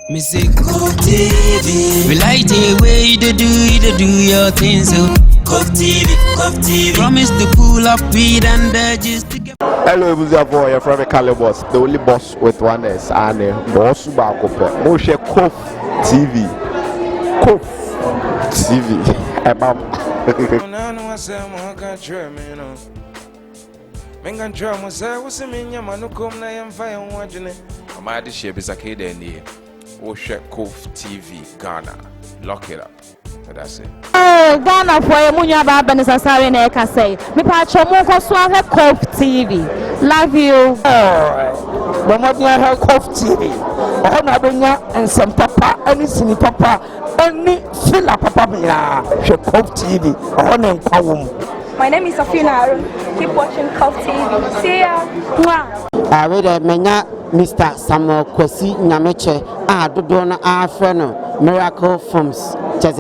Me say Coke TV. We like the way you do your things. So Coke TV. Promise to pull up weed and just to get. Hello, Buziavo, you're from Calibos, the only boss with one S, and boss Bakope. Moshe Coke TV. Coke TV. Mengan drama say what's a minya manukum na yam fire watching it. Amadi shape is a kid in here. Oshe Kof TV Ghana. Lock it up. So that's it. Oh, Ghana for a munya baba necessary na eka say. Me pa chomo ko swa Kof TV. Love you. Oh, Bomodia ha Kof TV. Oh na benya ensem papa, ani sini papa, ani fila papa bia. She Kof TV. Oh na nkawum. My name is Safina. Keep watching Kof TV. See ya. I read menya Mr. Samuel Kwesi Nyameche dodo na friend Miracle Films. Just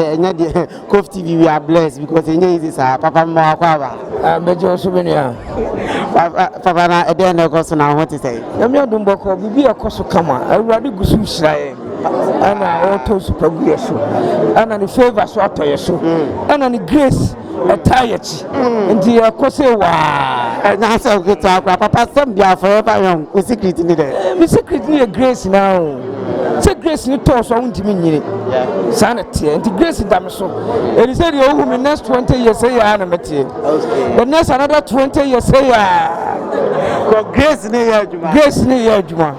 Kof TV we are blessed because easy sir papa mo akwa Mejo souvenir. Papa na ede na go so na what to say. Yami odumbo ko bibi akoso kama. Awurade gusu hirae. Ana auto super good so. Ana the favor so atoyeso. Ana the grace etayechi. Ndi akose wa. Na so get papa some bia forever young. We secret ni there. Me secret ni grace now. Say grace ni to so untimi nyire. Sanity and grace dam so. It is said you who next 20 years say ya na metie. The next another 20 years say ya. Grace ni ya juma. Grace ni ya juma.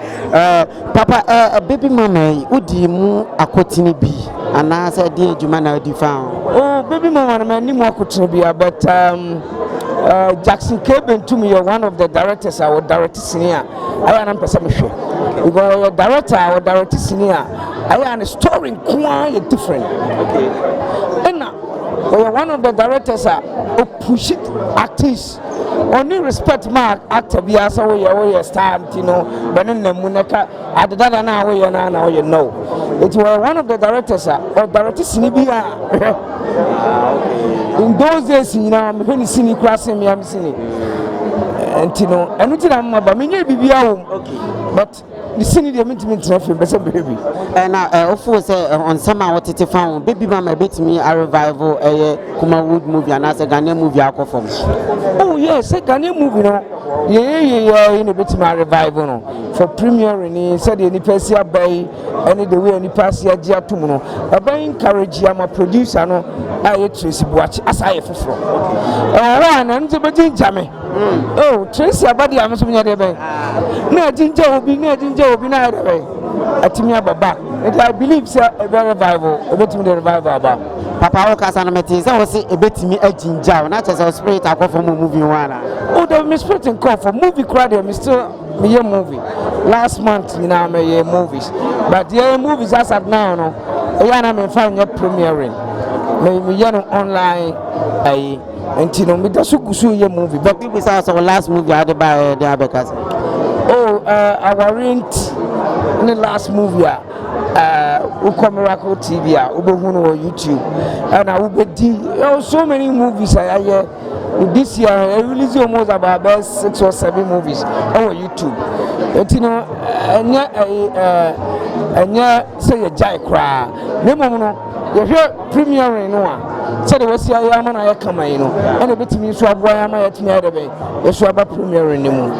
Papa baby mama udi mu akotini bi. Ana say di juma na di fa. Oh baby mama na ni mu akotini bi but Jackson Keben to me, you're one of the directors I would direct senior. I am Pesamisho. You go your director, I would direct senior. I am a story quite different. Okay. And now, you're one of the directors who push it artists. Only respect my actor be as a star, you know, but in the Muneka, I did that now, you know. It was one of the directors or directors Sinibia. In those days, you know, I'm going to see crossing me, I'm seeing and you know, and we did I'm but the scene the meeting baby. And of course, on some what it found, baby mama beat me a revival, a Kumawood movie, and as a Ghanaian movie, I from. Oh, yes, a Ghanaian movie, no. Yeah, in a bit my revival, no. For premiere, and he said, any Persia Bay, any the way any Persia Giatuno. A by encourage I'm a producer, no. I Tracy watch as I have from. Oh, and the Bajin Jammy. Oh, Tracy, body, I'm assuming you're there. No, Ginger will be near Ginger will be near the way. At Timia Baba. And I believe, sir, a very revival, a bit of the revival about. Papa Ocasanamatis, I was a bit me a ginger, not as a spirit I go from a movie one. Oh, the Miss and call for movie crowd, Mr. Me a movie. Last month, you know, me movies. But the movies as of now, no, I am finding a premiering. Me online, and you know, me that's so your movie. But it was also last movie I had by the Abacas. Oh, our rent in the last movie. Uko Miracle TV, Ubohuno YouTube, and I will be so many movies. This year I release almost about 6 or 7 movies on YouTube. And you know, and say a jai cry. No, you hear premiere no. So there was a man I come, you know, and a bit of me so I am at me other way. Yes, I have premiere in the moon.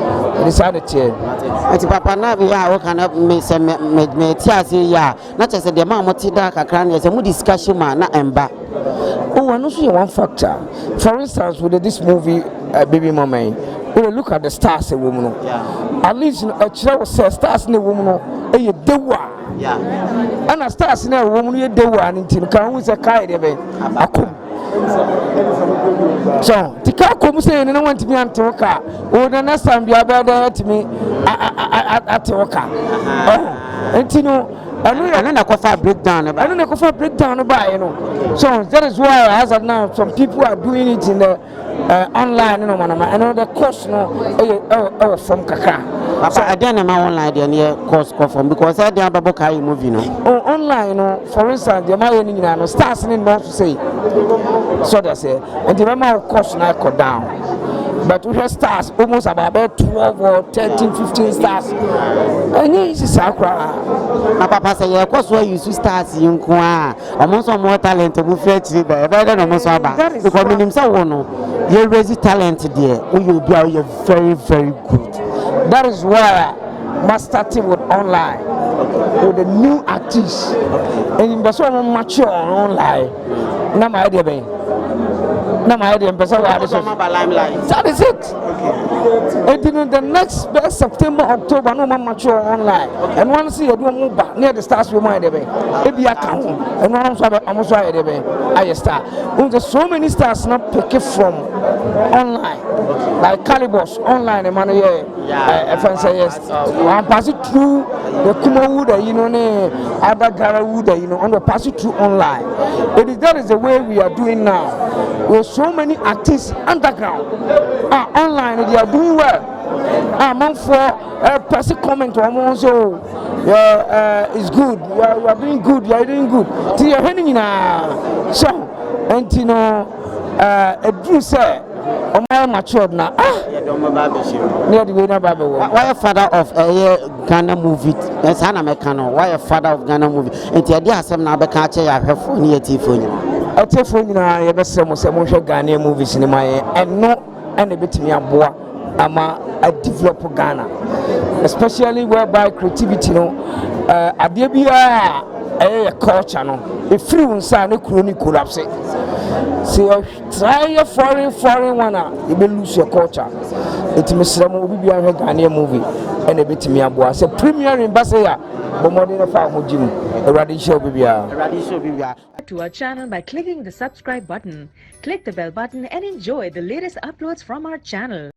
Decided to. It's Papa Nabi, I can up me Tiasi, not just the Mamma Tidaka Cran, as a mood discussion man, not emba. Oh, I know one factor. For instance, with this movie, Baby Mama, we look at the stars a woman. At least a child says stars in a woman, a dewa. And a stars in a woman, a dewa, and until can we say, so, the car comes saying, and I want to be on Toka. Oh, the next time you are better to me at Toka. And you know, I don't know if breakdown. I don't know if I breakdown about, you know. So that is why, as of now, some people are doing it in the online, you know, man. I know the course, no, from Kaka. So I don't know online the course from because I don't have a movie, no. Oh, online, you know, for instance, the American stars in not to say. So that's it. And the amount of course now cut down. but we have stars almost about 12 or 13, 15 stars. And this is Sakra. Papa say you cause where you stars in Kwa. Almost more talent to move it better than almost about. Because when himself no, you raise talent there. You be very, very good. That is why I started with online with the new artists. And in Basel mature online. Now my idea be. Now my idea that is it. And then the next September, October, no man mature online. And once you do move back near the stars, we might be. If you account, and once I'm also I start. There's so many stars not pick from online, like Calibos online. Emmanuel, if I say yes, I'm passing through the Kuma Wood, you know, other Gara Wood, you know, and we pass it through online. That is the way we are doing now. With so many artists underground online, they are doing well. I'm for person comment on so it's good. You are doing good. You are doing good. See, you're heading in so and you know a drew say on my matured now. Near the way why a father of a Ghana movie? Yes, Hannah Mekano. Why a father of Ghana movie? And the idea some now be catch I have for near Tiffany. I tell you now, you best say most Ghanaian movies in my and no and a bit me a boy. I'm a developer Ghana, especially whereby creativity, no, a culture, no, a free one sign a chronic collapse. So try a foreign one, you will lose your culture. It must be a Ghanaian movie and a bit me a boy. It's a premier in Basaya, but more than a farm Jim, a radical baby. To our channel by clicking the subscribe button. Click the bell button and enjoy the latest uploads from our channel.